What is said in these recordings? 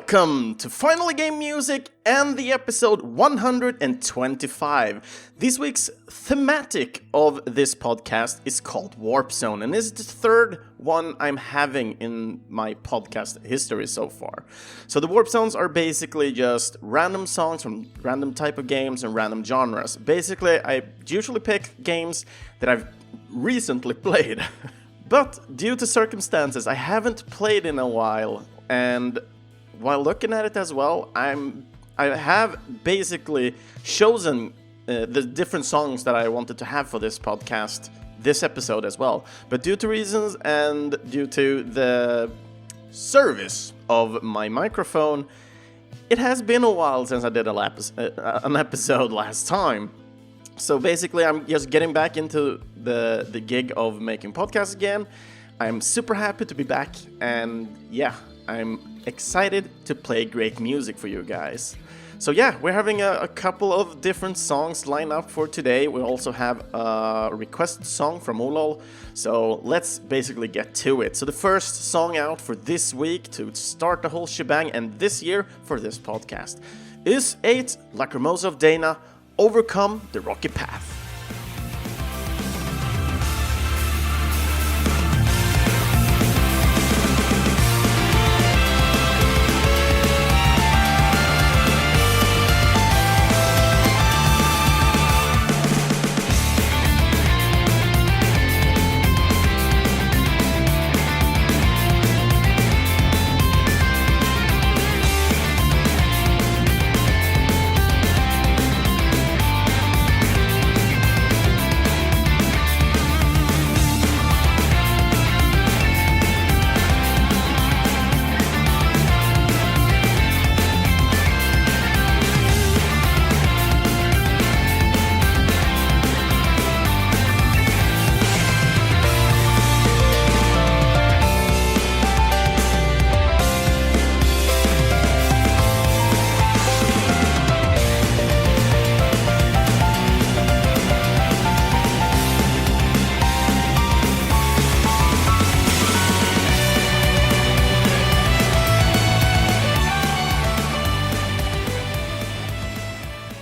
Welcome to Finally Game Music and the episode 125. This week's thematic of this podcast is called Warpzone, and this is the third one I'm having in my podcast history so far. So the Warpzones are basically just random songs from random type of games and random genres. Basically, I usually pick games that I've recently played. But due to circumstances, I haven't played in a while, and while looking at it as well, I have basically chosen the different songs that I wanted to have for this podcast, this episode as well. But due to reasons and due to the service of my microphone, it has been a while since I did an episode last time. So basically, I'm just getting back into the gig of making podcasts again. I'm super happy to be back, and yeah, I'm excited to play great music for you guys. So yeah, we're having a couple of different songs lined up for today. We also have a requested song from Olol, so let's basically get to it. So the first song out for this week to start the whole shebang and this year for this podcast is 8 Lacrimosa of Dana, Overcome the Rocky Path.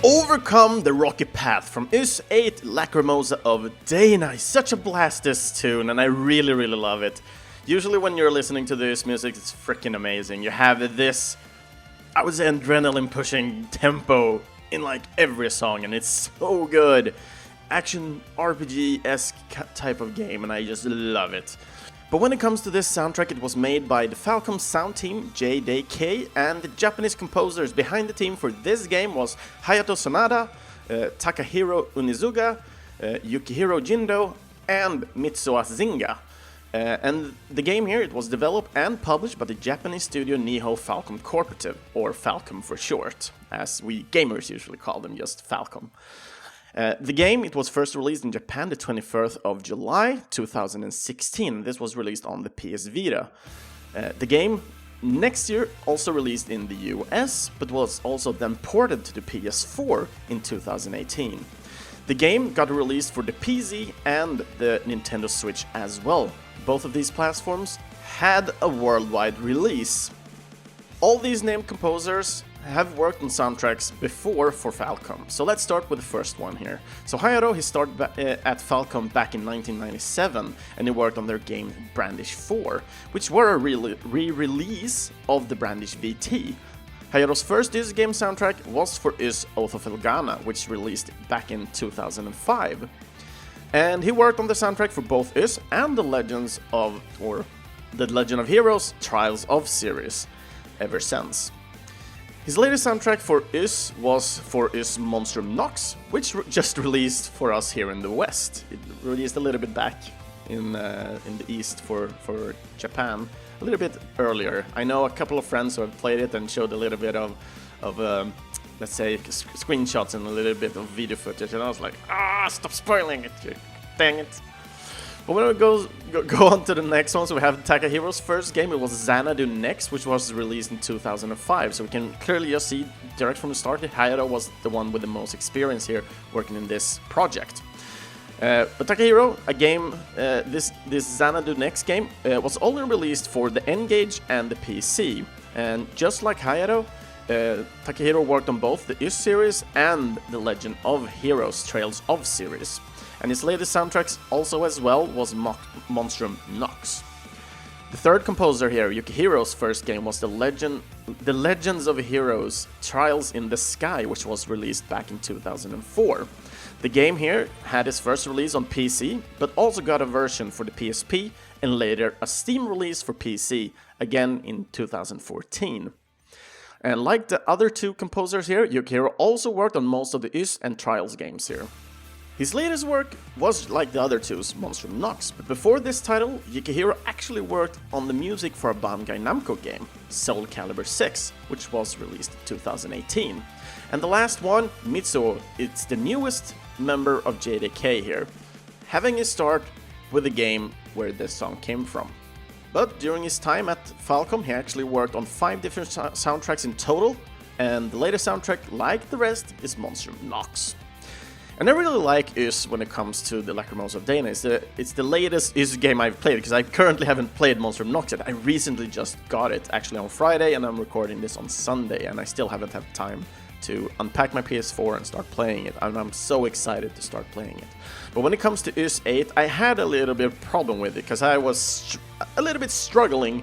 Overcome the Rocky Path from Us 8 Lacrimosa of Dana. It's such a blast, this tune, and I really love it. Usually when you're listening to this music, it's freaking amazing. You have this, I would say, adrenaline pushing tempo in like every song, and it's so good. Action RPG-esque type of game, and I just love it. But when it comes to this soundtrack, it was made by the Falcom sound team, JDK, and the Japanese composers behind the team for this game was Hayato Sanada, Takahiro Unizuga, Yukihiro Jindo, and Mitsuo Zinga. And the game here, it was developed and published by the Japanese studio Nihon Falcom Corporative, or Falcom for short, as we gamers usually call them, just Falcom. The game, it was first released in Japan the 21st of July 2016. This was released on the PS Vita. The game next year also released in the US, but was also then ported to the PS4 in 2018. The game got released for the PC and the Nintendo Switch as well. Both of these platforms had a worldwide release. All these named composers have worked on soundtracks before for Falcom. So let's start with the first one here. So Hayato, he started at Falcom back in 1997, and he worked on their game Brandish 4, which were a re-release of the Brandish VT. Hayato's first Us game soundtrack was for Us Oath of Elgana, which released back in 2005. And he worked on the soundtrack for both Us and the Legend of Heroes Trials of series ever since. His latest soundtrack for Us was for Us Monstrum Nox, which just released for us here in the West. It released a little bit back in the East for Japan, a little bit earlier. I know a couple of friends who have played it and showed a little bit of let's say, screenshots and a little bit of video footage, and I was like, stop spoiling it, dang it. But when we go on to the next one, so we have Takahiro's first game. It was Xanadu Next, which was released in 2005. So we can clearly just see direct from the start that Hayato was the one with the most experience here working in this project. But Takahiro, a game, this Xanadu Next game was only released for the N-Gage and the PC. And just like Hayato, Takahiro worked on both the Is series and the Legend of Heroes Trails of series. And his latest soundtracks also as well was Monstrum Nox. The third composer here, Yukihiro's first game, was the Legends of Heroes Trials in the Sky, which was released back in 2004. The game here had its first release on PC, but also got a version for the PSP and later a Steam release for PC, again in 2014. And like the other two composers here, Yukihiro also worked on most of the Is and Trials games here. His latest work was like the other two's, Monstrum Nox, but before this title, Yukihiro actually worked on the music for a Bandai Namco game, Soul Calibur 6, which was released in 2018. And the last one, Mitsuo, it's the newest member of JDK here, having his start with the game where this song came from. But during his time at Falcom, he actually worked on 5 different soundtracks in total, and the latest soundtrack, like the rest, is Monstrum Nox. And I really like Is when it comes to the Lacrimosa of Dana. It's the latest Is game I've played, because I currently haven't played Monstrum Nox yet. I recently just got it, actually on Friday, and I'm recording this on Sunday, and I still haven't had time to unpack my PS4 and start playing it, and I'm so excited to start playing it. But when it comes to Is 8, I had a little bit of problem with it, because I was a little bit struggling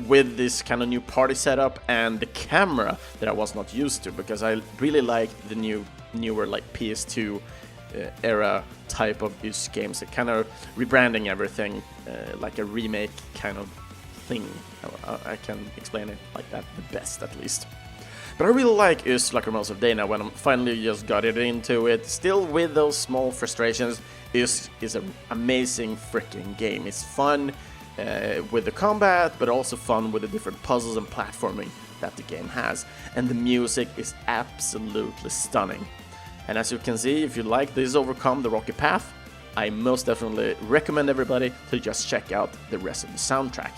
with this kind of new party setup and the camera that I was not used to, because I really like the newer like PS2 era type of Is games, that kind of rebranding everything like a remake kind of thing. I can explain it like that the best, at least. But I really like Is Lacrimosa of Dana when I finally just got it into it. Still with those small frustrations, Is an amazing freaking game. It's fun with the combat, but also fun with the different puzzles and platforming that the game has. And the music is absolutely stunning. And as you can see, if you like this Overcome the Rocky Path, I most definitely recommend everybody to just check out the rest of the soundtrack.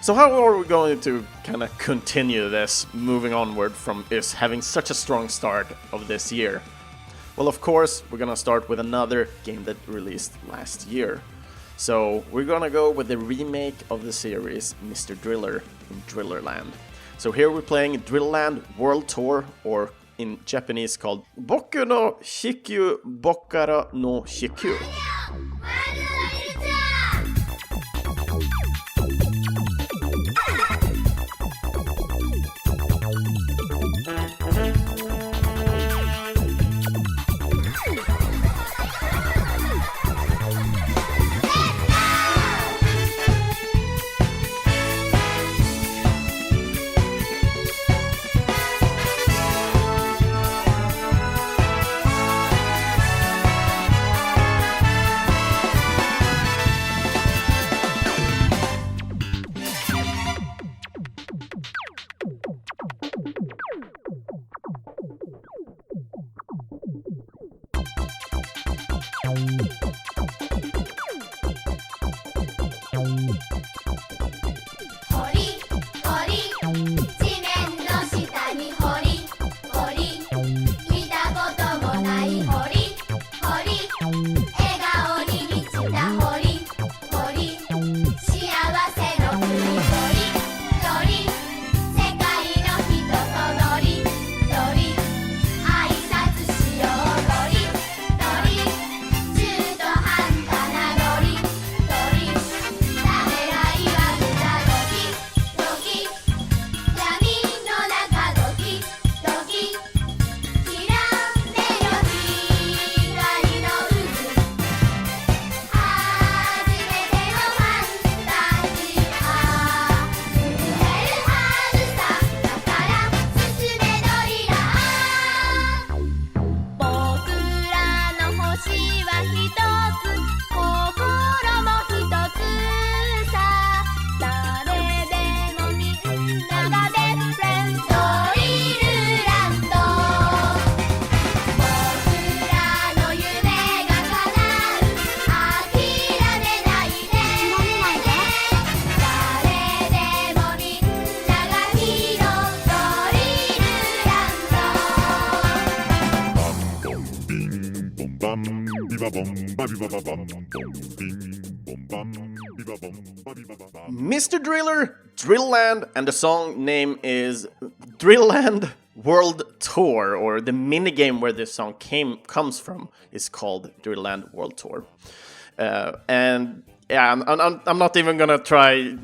So how are we going to kind of continue this, moving onward from Is having such a strong start of this year? Well, of course, we're gonna start with another game that released last year. So we're gonna go with the remake of the series Mr. Driller in Drillerland. So here we're playing Drillerland World Tour, or in Japanese called Boku no Shikyu Bokara no Shikyu. bam, biba bom, ba biba ba bam, bom, bim, bom bam, biba bom, Mr. Driller, Drillland, and the song name is Drillland World Tour, or the minigame where this song comes from is called Drillland World Tour. And yeah, I'm not even gonna try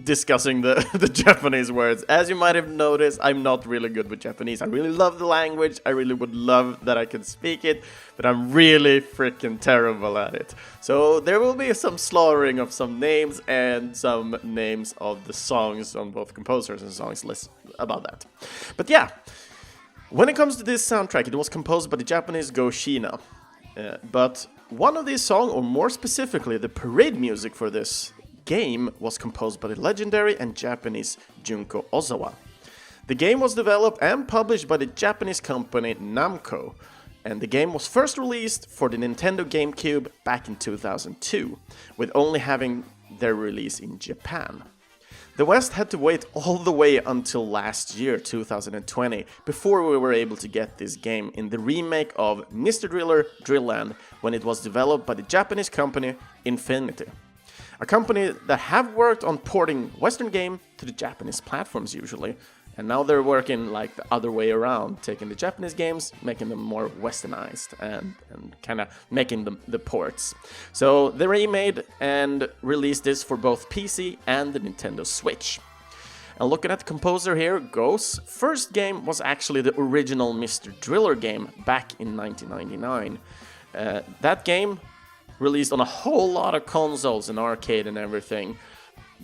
discussing the Japanese words. As you might have noticed, I'm not really good with Japanese. I really love the language. I really would love that I could speak it, but I'm really freaking terrible at it. So there will be some slaughtering of some names and some names of the songs on both composers and songs lists about that. But yeah, when it comes to this soundtrack, it was composed by the Japanese Go Shina. But one of these songs, or more specifically, the parade music for this game was composed by the legendary and Japanese Junko Ozawa. The game was developed and published by the Japanese company Namco, and the game was first released for the Nintendo GameCube back in 2002, with only having their release in Japan. The West had to wait all the way until last year, 2020, before we were able to get this game in the remake of Mr. Driller Drillland, when it was developed by the Japanese company Infinity. A company that have worked on porting Western game to the Japanese platforms usually, and now they're working like the other way around, taking the Japanese games, making them more westernized, and kind of making them the ports. So they remade and released this for both PC and the Nintendo Switch. And looking at the composer here, Go's first game was actually the original Mr. Driller game back in 1999. That game released on a whole lot of consoles and arcade and everything,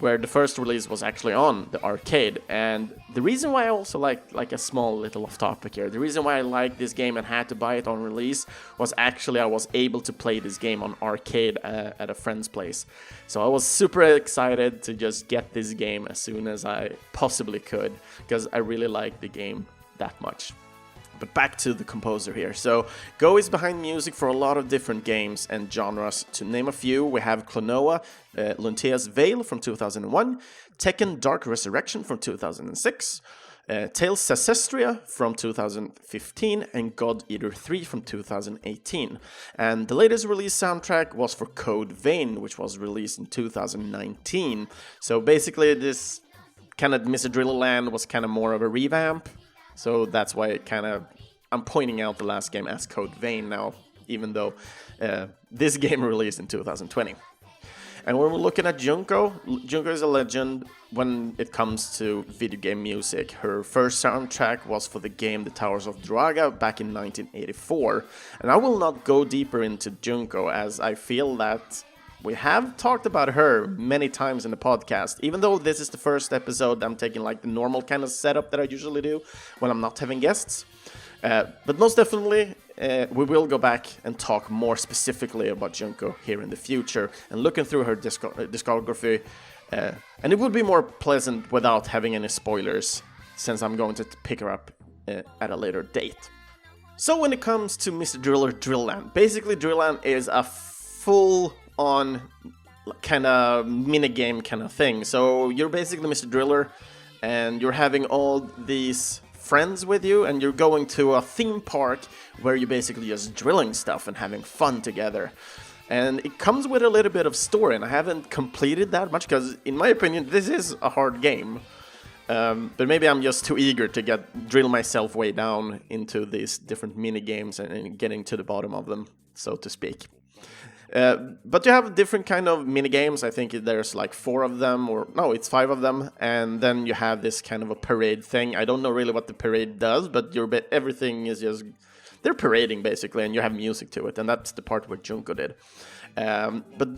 where the first release was actually on the arcade. And the reason why I also like a small little off topic here, the reason why I liked this game and had to buy it on release was actually I was able to play this game on arcade at a friend's place. So I was super excited to just get this game as soon as I possibly could, because I really liked the game that much. But back to the composer here. So Go is behind music for a lot of different games and genres. To name a few, we have Klonoa, Luntea's Veil from 2001, Tekken Dark Resurrection from 2006, Tales Ancestria from 2015, and God Eater 3 from 2018. And the latest release soundtrack was for Code Vein, which was released in 2019. So basically this kind of Mr. Drillland was kind of more of a revamp. So that's why I'm pointing out the last game as Code Vein now, even though this game released in 2020. And when we're looking at Junko is a legend when it comes to video game music. Her first soundtrack was for the game The Towers of Druaga back in 1984. And I will not go deeper into Junko, as I feel that we have talked about her many times in the podcast. Even though this is the first episode, I'm taking like the normal kind of setup that I usually do when I'm not having guests. But most definitely, we will go back and talk more specifically about Junko here in the future and looking through her discography. And it would be more pleasant without having any spoilers, since I'm going to pick her up at a later date. So when it comes to Mr. Driller Drillland, basically Drillland is a full-on kind of minigame kind of thing. So you're basically Mr. Driller, and you're having all these friends with you, and you're going to a theme park where you're basically just drilling stuff and having fun together. And it comes with a little bit of story, and I haven't completed that much because, in my opinion, this is a hard game. But maybe I'm just too eager to drill myself way down into these different mini games and getting to the bottom of them, so to speak. But you have different kind of mini games. I think there's like 4 of them, or no, it's 5 of them. And then you have this kind of a parade thing. I don't know really what the parade does, but everything is just, they're parading basically, and you have music to it. And that's the part where Junko did. But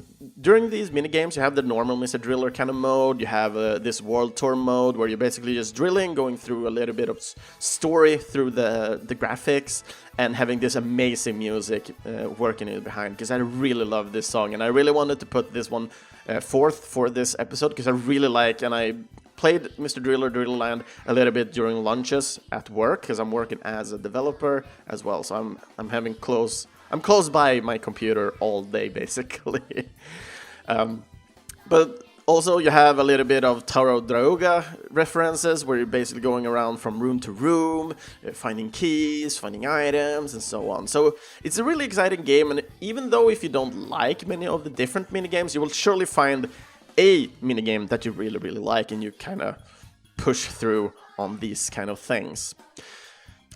during these minigames, you have the normal Mr. Driller kind of mode. You have this World Tour mode where you're basically just drilling, going through a little bit of story through the graphics, and having this amazing music working in behind. Because I really love this song, and I really wanted to put this one forth for this episode because I really like, and I played Mr. Driller Drillland a little bit during lunches at work because I'm working as a developer as well. So I'm close by my computer all day, basically. But also you have a little bit of Tower of Druaga references, where you're basically going around from room to room, finding keys, finding items, and so on. So it's a really exciting game, and even though if you don't like many of the different minigames, you will surely find a minigame that you really, really like and you kind of push through on these kind of things.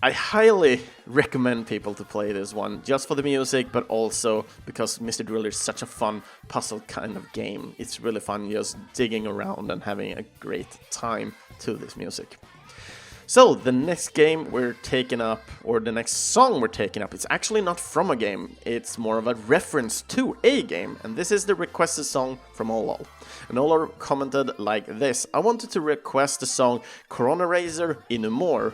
I highly recommend people to play this one, just for the music, but also because Mr. Driller is such a fun puzzle kind of game. It's really fun just digging around and having a great time to this music. So, the next game we're taking up, or the next song we're taking up, it's actually not from a game, it's more of a reference to a game, and this is the requested song from Olol. And Olol commented like this: I wanted to request the song Corona Razer Inumore!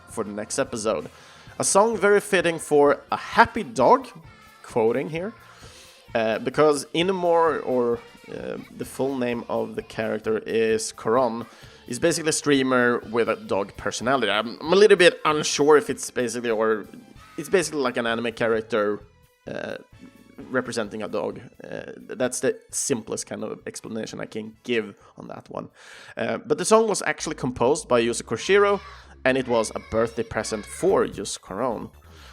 For the next episode. A song very fitting for a happy dog, quoting here, because Inumore, or the full name of the character is Coron, is basically a streamer with a dog personality. I'm a little bit unsure if it's basically, or it's basically like an anime character representing a dog. That's the simplest kind of explanation I can give on that one. But the song was actually composed by Yuzo Koshiro, and it was a birthday present for Yuzo Koron.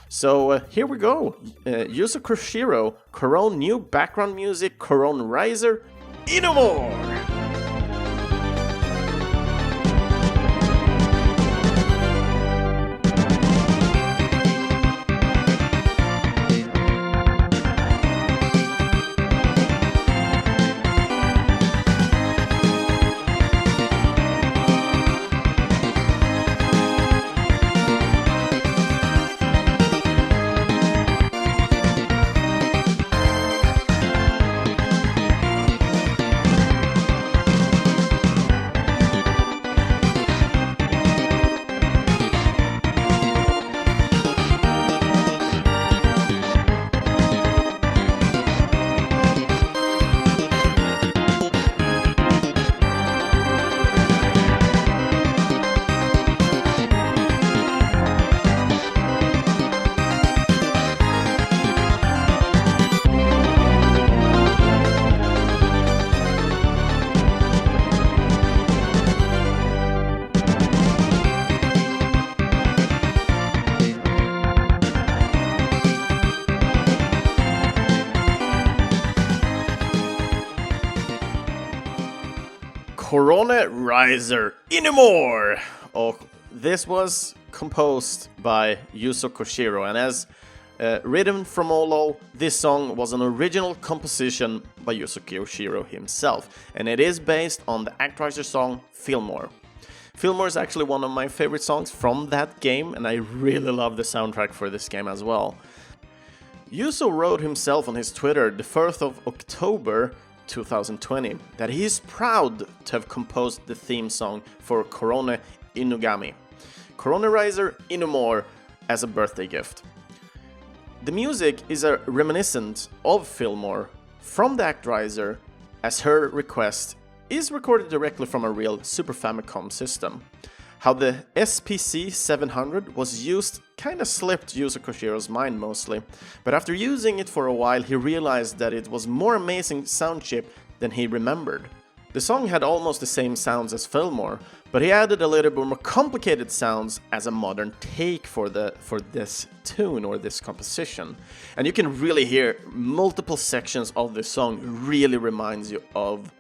So here we go. Yuzo Koshiro, Koron new background music, Corona Razer Inumore! Corona Razer Inumore! Och, this was composed by Yuzo Koshiro, and as written from Olol, this song was an original composition by Yuzo Koshiro himself, and it is based on the Actraiser song Fillmore. Fillmore is actually one of my favorite songs from that game, and I really love the soundtrack for this game as well. Yuzo wrote himself on his Twitter the 1st of October 2020 that he is proud to have composed the theme song for Corona Inugami, Corona Razer Inumore, as a birthday gift. The music is a reminiscent of Fillmore from the Actraiser, as her request is recorded directly from a real Super Famicom system. How the SPC 700 was used kinda slipped Yuzo Koshiro's mind mostly, but after using it for a while he realized that it was more amazing sound chip than he remembered. The song had almost the same sounds as Fillmore, but he added a little bit more complicated sounds as a modern take for this tune or this composition. And you can really hear multiple sections of the song really reminds you of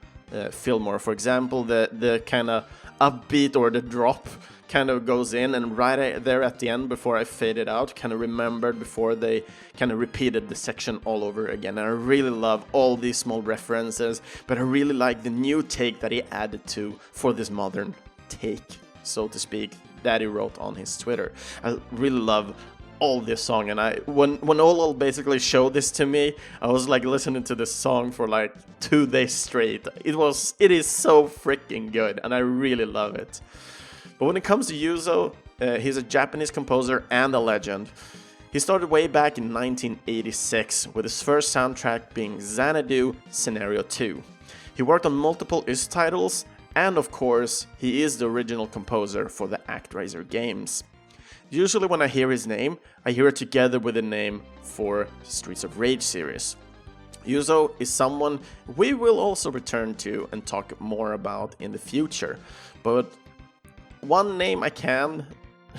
Fillmore. For example, the kind of upbeat or the drop kind of goes in, and right there at the end before I faded out, kind of remembered before they kind of repeated the section all over again. And I really love all these small references, but I really like the new take that he added to for this modern take, so to speak, that he wrote on his Twitter. I really love all this song, and when Olol basically showed this to me, I was like listening to this song for like 2 days straight. It is so freaking good, and I really love it. But when it comes to Yuzo, he's a Japanese composer and a legend. He started way back in 1986, with his first soundtrack being Xanadu Scenario 2. He worked on multiple IS titles, and of course, he is the original composer for the Actraiser games. Usually when I hear his name, I hear it together with the name for Streets of Rage series. Yuzo is someone we will also return to and talk more about in the future, but one name I can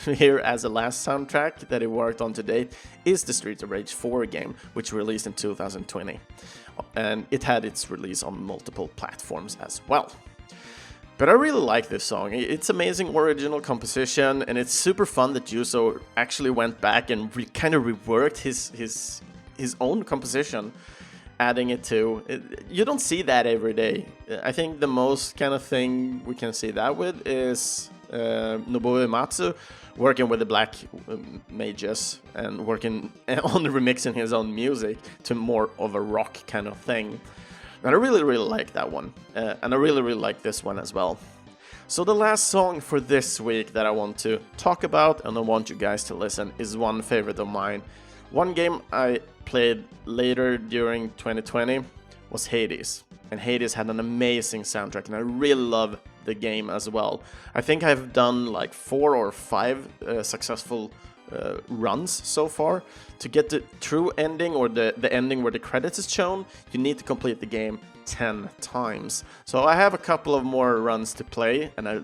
hear as a last soundtrack that he worked on to date is the Streets of Rage 4 game, which released in 2020. and it had its release on multiple platforms as well. But I really like this song. It's amazing original composition, and it's super fun that Yuzo actually went back and kind of reworked his own composition, adding it to. You don't see that every day. I think the most kind of thing we can see that with is Nobuo Uematsu working with the Black Mages and working on remixing his own music to more of a rock kind of thing. And I really like that one, and I really like this one as well. So the last song for this week that I want to talk about and I want you guys to listen is one favorite of mine. One game I played later during 2020 was Hades, and Hades had an amazing soundtrack, and I really love the game as well. I think I've done like 4 or 5 successful runs so far. To get the true ending, or the ending where the credits is shown, you need to complete the game 10 times. So I have a couple of more runs to play, and I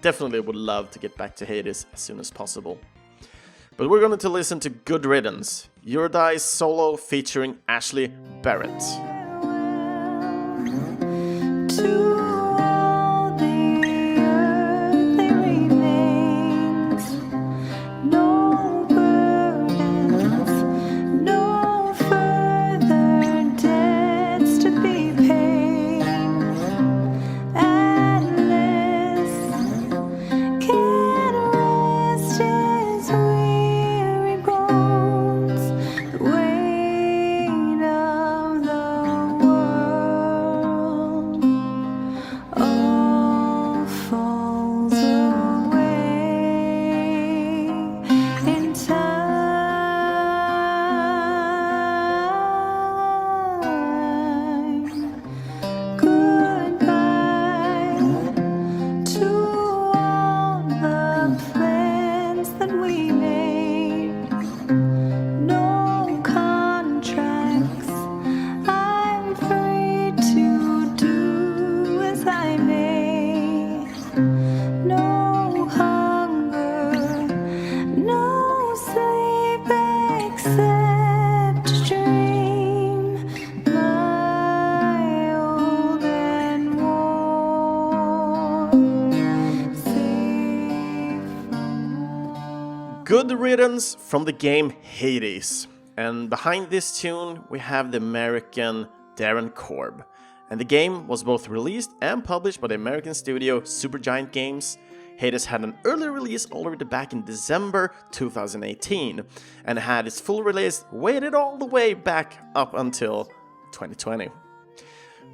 definitely would love to get back to Hades as soon as possible. But we're going to listen to Good Riddance, Eurydice solo featuring Ashley Barrett. Good Riddance from the game Hades. And behind this tune we have the American Darren Korb. And the game was both released and published by the American studio Supergiant Games. Hades had an early release already back in December 2018 and had its full release waited all the way back up until 2020,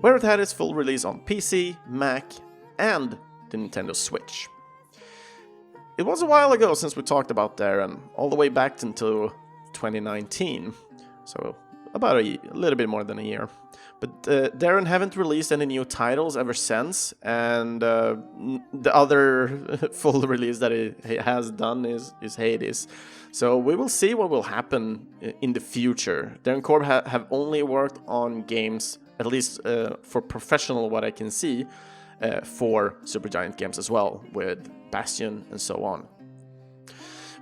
where it had its full release on PC, Mac, and the Nintendo Switch. It was a while ago since we talked about Darren, all the way back into 2019, so about a little bit more than a year. But Darren haven't released any new titles ever since, and the other full release that he has done is Hades. So we will see what will happen in the future. Darren Korb have only worked on games, at least for professional what I can see, for Supergiant Games as well, with Bastion and so on.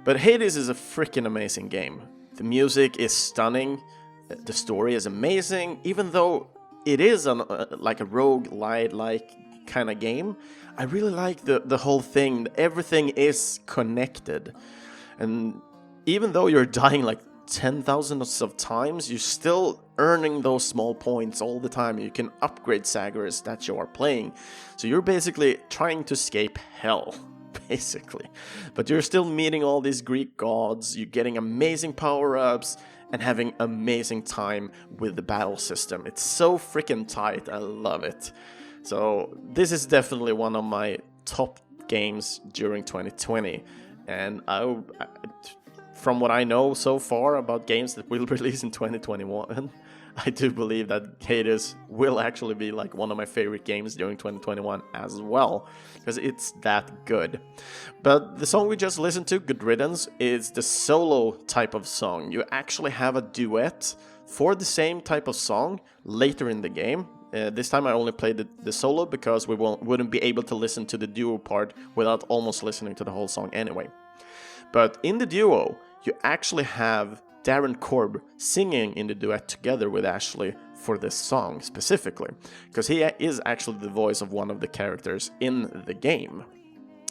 But Hades is a freaking amazing game. The music is stunning, the story is amazing, even though it is like a roguelite-like kind of game. I really like the whole thing. Everything is connected. And even though you're dying like 10,000s of times, you're still earning those small points all the time. You can upgrade Zagreus that you are playing. So you're basically trying to escape hell, basically. But you're still meeting all these Greek gods, you're getting amazing power-ups, and having amazing time with the battle system. It's so freaking tight, I love it. So this is definitely one of my top games during 2020. And from what I know so far about games that will release in 2021, I do believe that Hades will actually be like one of my favorite games during 2021 as well, because it's that good. But the song we just listened to, Good Riddance, is the solo type of song. You actually have a duet for the same type of song later in the game. This time I only played the solo because we wouldn't be able to listen to the duo part without almost listening to the whole song anyway. But in the duo, you actually have Darren Korb singing in the duet together with Ashley for this song specifically, because he is actually the voice of one of the characters in the game.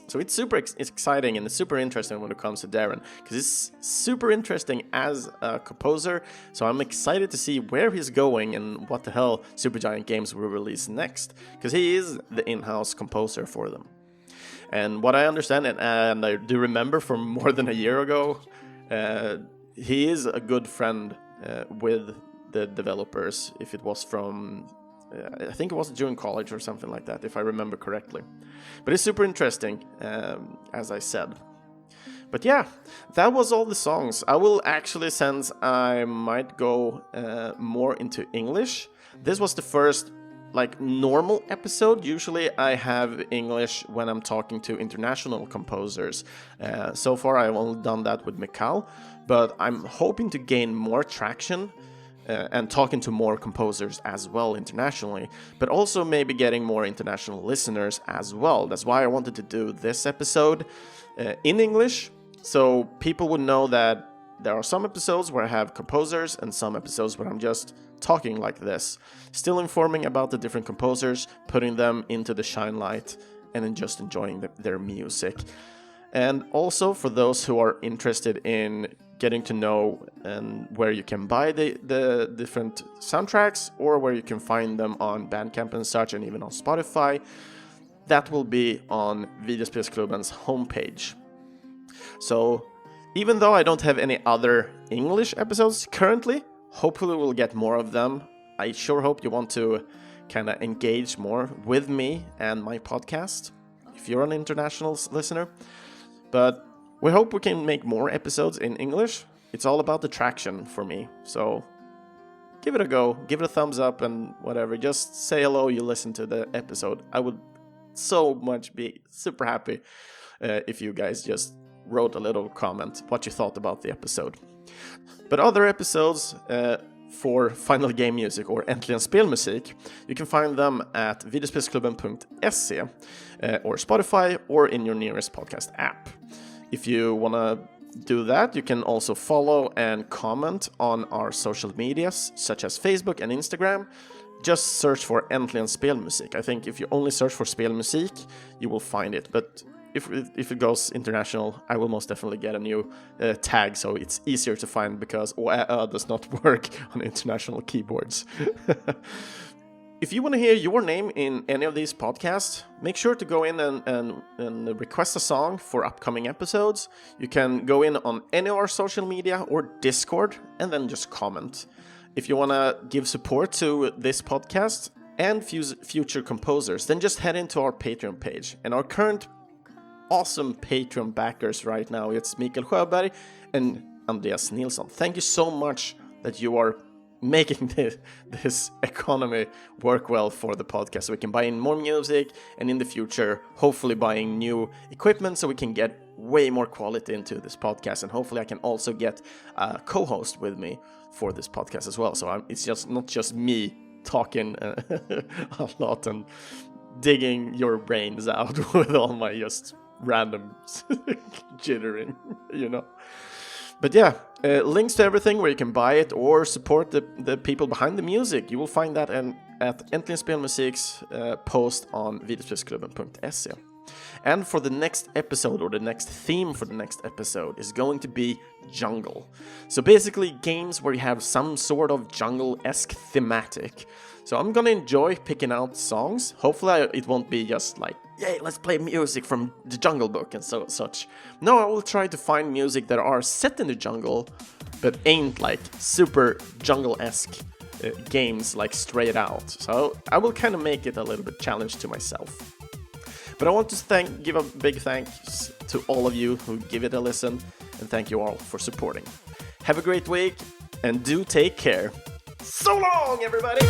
So it's super exciting and it's super interesting when it comes to Darren, because he's super interesting as a composer. So I'm excited to see where he's going and what the hell Supergiant Games will release next, because he is the in-house composer for them. And what I understand, and I do remember from more than a year ago, he is a good friend with the developers. If it was from, I think it was during college or something like that, if I remember correctly. But it's super interesting, as I said. But yeah, that was all the songs. I will actually, since I might go more into English, this was the first normal episode. Usually I have English when I'm talking to international composers. So far I've only done that with Mikal, but I'm hoping to gain more traction and talking to more composers as well internationally, but also maybe getting more international listeners as well. That's why I wanted to do this episode in English, so people would know that there are some episodes where I have composers and some episodes where I'm just talking like this, still informing about the different composers, putting them into the shine light, and then just enjoying their music. And also for those who are interested in getting to know and where you can buy the different soundtracks, or where you can find them on Bandcamp and such, and even on Spotify, that will be on Videospelsklubben's homepage. So even though I don't have any other English episodes currently, hopefully we'll get more of them. I sure hope you want to kind of engage more with me and my podcast, if you're an international listener. But we hope we can make more episodes in English. It's all about the traction for me. So give it a go, give it a thumbs up and whatever. Just say hello, you listen to the episode. I would so much be super happy if you guys just wrote a little comment what you thought about the episode. But other episodes for Final Game Music or Äntligen Spelmusik, you can find them at videospelsklubben.se or Spotify or in your nearest podcast app. If you want to do that, you can also follow and comment on our social medias such as Facebook and Instagram. Just search for Äntligen Spelmusik. I think if you only search for Spelmusik, you will find it. But if it goes international, I will most definitely get a new tag, so it's easier to find, because does not work on international keyboards. If you want to hear your name in any of these podcasts, make sure to go in and request a song for upcoming episodes. You can go in on any of our social media or Discord and then just comment. If you want to give support to this podcast and future composers, then just head into our Patreon page. And our current awesome Patreon backers right now, it's Mikael Sjöberg and Andreas Nilsson. Thank you so much that you are making this economy work well for the podcast, so we can buy in more music, and in the future hopefully buying new equipment so we can get way more quality into this podcast. And hopefully I can also get a co-host with me for this podcast as well, so it's just not just me talking a lot and digging your brains out with all my just random jittering, you know. But yeah, links to everything where you can buy it or support the people behind the music, you will find that at Äntligen Spelmusik's post on videospelsklubben.se. And for the next episode, or the next theme for the next episode, is going to be jungle. So basically games where you have some sort of jungle-esque thematic. So I'm gonna enjoy picking out songs. Hopefully it won't be just like, yay, let's play music from the Jungle Book and such. No, I will try to find music that are set in the jungle, but ain't like super jungle-esque games like straight out. So I will kind of make it a little bit challenge to myself. But I want to give a big thanks to all of you who give it a listen, and thank you all for supporting. Have a great week, and do take care. So long, everybody!